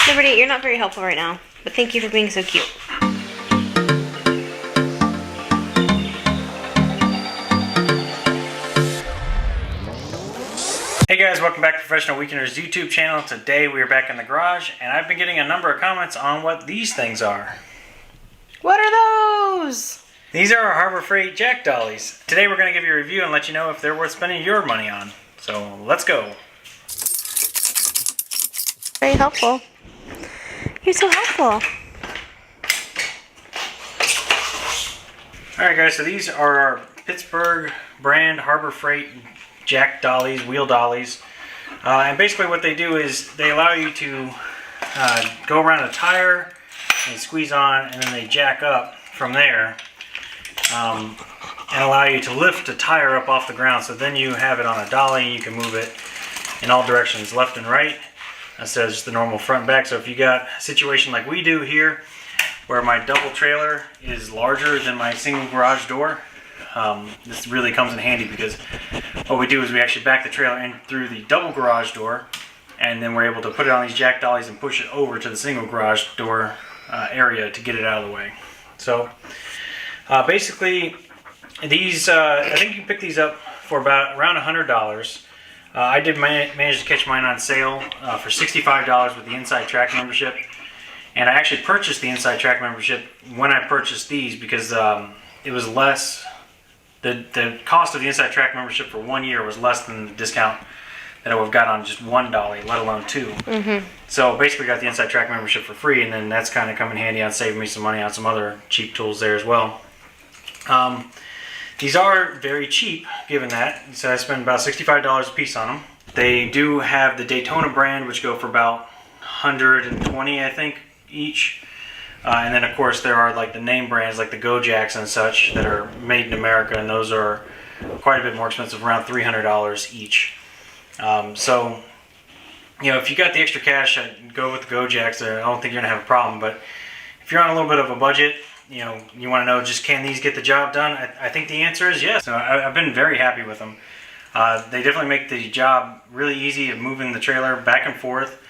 Liberty, you're not very helpful right now, but thank you for being so cute. Hey guys, welcome back to Professional Weekenders YouTube channel. Today we are back in the garage, and I've been getting a number of comments on what these things are. What are those? These are our Harbor Freight Jack Dollies. Today we're going to give you a review and let you know if they're worth spending your money on. So let's go. Very helpful. You're so helpful. Alright guys, so these are our Pittsburgh brand Harbor Freight Jack Dollies, wheel dollies. And basically what they do is they allow you to go around a tire and squeeze on, and then they jack up from there and allow you to lift a tire up off the ground. So then you have it on a dolly, you can move it in all directions, left and right, instead of just the normal front and back. So if you got a situation like we do here, where my double trailer is larger than my single garage door, this really comes in handy, because what we do is we actually back the trailer in through the double garage door, and then we're able to put it on these jack dollies and push it over to the single garage door area to get it out of the way. So basically these, I think you can pick these up for around $100. I did manage to catch mine on sale for $65 with the Inside Track membership. And I actually purchased the Inside Track membership when I purchased these, because it was less. The cost of the Inside Track membership for 1 year was less than the discount that I would have got on just one dolly, let alone two. So basically got the Inside Track membership for free, and then that's kind of come in handy on saving me some money on some other cheap tools there as well. These are very cheap, given that. So I spent about $65 a piece on them. They do have the Daytona brand, which go for about 120, I think, each. And then of course there are like the name brands like the Go Jacks and such that are made in America, and those are quite a bit more expensive, around $300 each. So, you know, if you got the extra cash, I'd go with the Go Jacks. I don't think you're gonna have a problem. But if you're on a little bit of a budget, you know, you want to know, just can these get the job done? I think the answer is yes. So I've been very happy with them. They definitely make the job really easy of moving the trailer back and forth.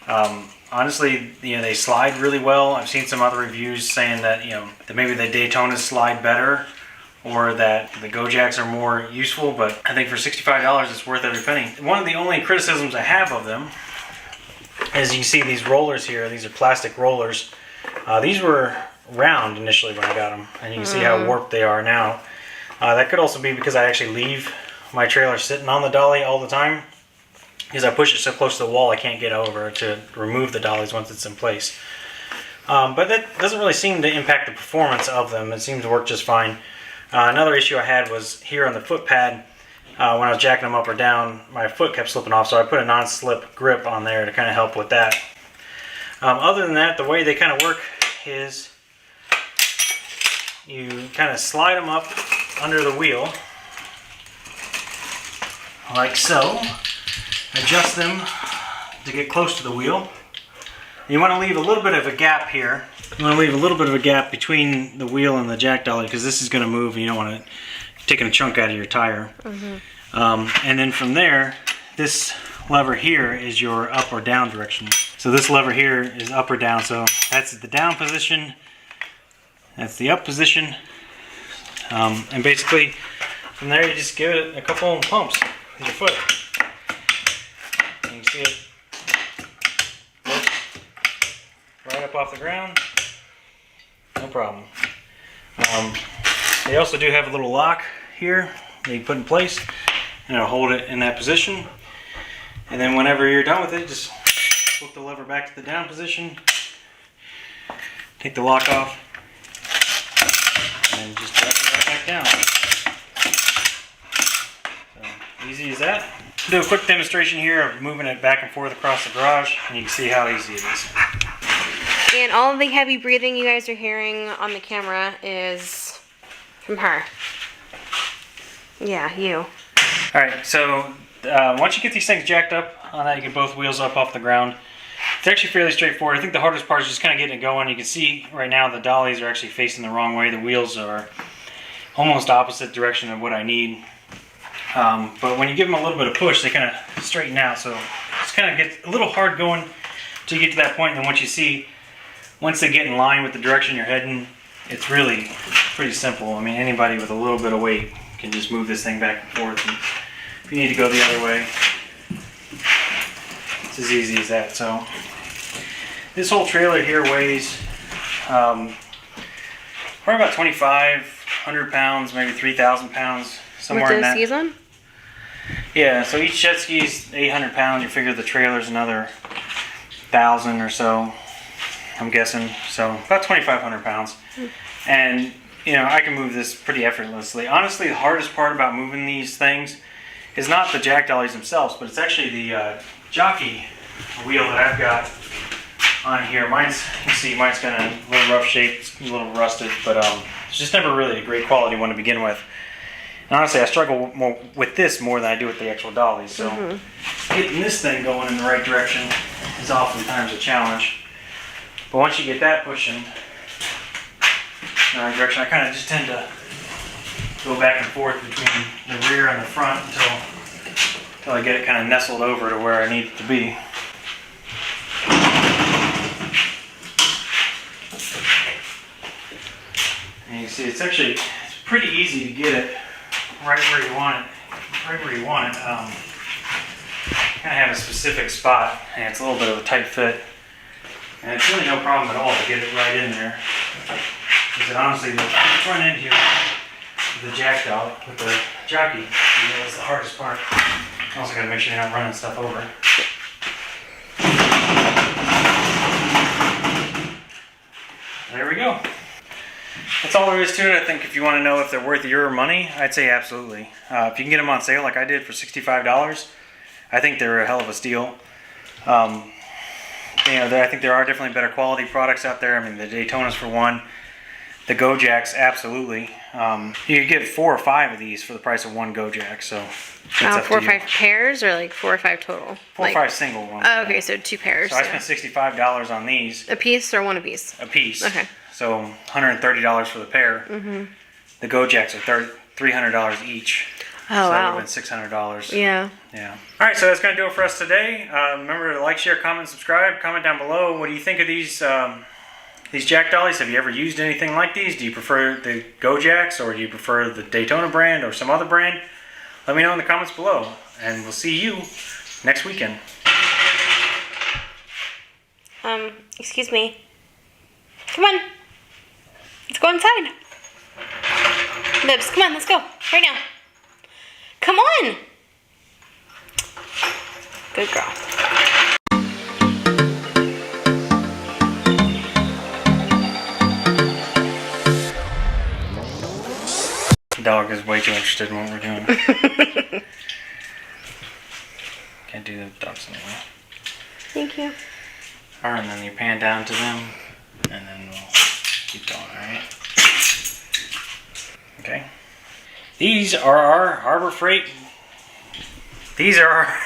Honestly, you know, they slide really well. I've seen some other reviews saying that, you know, that maybe the Daytonas slide better, or that the Go Jacks are more useful, but I think for $65 it's worth every penny. One of the only criticisms I have of them is, you can see these rollers here. These are plastic rollers. These were round initially when I got them, and you can see how warped they are now. That could also be because I actually leave my trailer sitting on the dolly all the time, because I push it so close to the wall I can't get over to remove the dollies once it's in place. But that doesn't really seem to impact the performance of them. It seems to work just fine. Another issue I had was here on the foot pad. When I was jacking them up or down, my foot kept slipping off, so I put a non-slip grip on there to kind of help with that. Other than that, the way they kind of work is you kind of slide them up under the wheel, like so. Adjust them to get close to the wheel. You want to leave a little bit of a gap here. You want to leave a little bit of a gap between the wheel and the jack dolly, because this is going to move and you don't want it taking a chunk out of your tire. And then from there, this lever here is your up or down direction. So this lever here is up or down. So that's the down position. That's the up position. And basically from there you just give it a couple pumps with your foot. You can see it right up off the ground, no problem. They also do have a little lock here that you put in place, and it'll hold it in that position. And then whenever you're done with it, just flip the lever back to the down position, take the lock off, and just drop it right back down. So, easy as that. Do a quick demonstration here of moving it back and forth across the garage, and you can see how easy it is. And all the heavy breathing you guys are hearing on the camera is from her. Yeah, you. Alright, so once you get these things jacked up on that, you get both wheels up off the ground. It's actually fairly straightforward. I think the hardest part is just kind of getting it going. You can see right now the dollies are actually facing the wrong way. The wheels are almost opposite direction of what I need. But when you give them a little bit of push, they kind of straighten out. So it's kind of gets a little hard going till you get to that point, and then once they get in line with the direction you're heading, it's really pretty simple. I mean, anybody with a little bit of weight can just move this thing back and forth. And if you need to go the other way, it's as easy as that. So this whole trailer here weighs probably about 2,500 pounds, maybe 3,000 pounds, somewhere in that. With the season? Yeah, so each jet ski is 800 pounds. You figure the trailer's another 1,000 or so, I'm guessing. So about 2,500 pounds. And, you know, I can move this pretty effortlessly. Honestly, the hardest part about moving these things is not the Jack Dollies themselves, but it's actually the jockey wheel that I've got on here. Mine's, you can see, mine's kind of a little rough shaped, a little rusted, but it's just never really a great quality one to begin with. And honestly, I struggle more with this more than I do with the actual dollies. So getting this thing going in the right direction is oftentimes a challenge. But once you get that pushing in the right direction, I kind of just tend to go back and forth between the rear and the front until I get it kind of nestled over to where I need it to be. And you see, it's pretty easy to get it right where you want it. Kind of have a specific spot, and it's a little bit of a tight fit. And it's really no problem at all to get it right in there. Because honestly, the front end here, the Jack Dolly with the jockey, is the hardest part. You also got to make sure you're not running stuff over. There we go. That's all there is to it. I think if you want to know if they're worth your money, I'd say absolutely. If you can get them on sale like I did for $65, I think they're a hell of a steal. You know, I think there are definitely better quality products out there. I mean, the Daytonas for one. The Go Jacks, absolutely. You could get 4 or 5 of these for the price of one Go Jack. So Wow, 4 or 5 pairs, or like 4 or 5 total? 4 or 5 single ones. Oh, okay, so 2 pairs. So I spent $65 on these. A piece or one a piece? A piece. Okay. So $130 for the pair. Mm-hmm. The Go Jacks are $300 each. Oh, so wow. that would have been $600. Yeah. Yeah. All right, so that's going to do it for us today. Remember to like, share, comment, subscribe. Comment down below. What do you think of these Jack Dollies? Have you ever used anything like these? Do you prefer the Go Jacks, or do you prefer the Daytona brand or some other brand? Let me know in the comments below, and we'll see you next weekend. Excuse me. Come on. Let's go inside. Libs, come on, let's go. Right now. Come on. Good girl. The dog is way too interested in what we're doing. Can't do the dogs anymore. Thank you. Alright, and then you pan down to them, and then we'll keep going, alright? Okay. These are our Harbor Freight. These are our...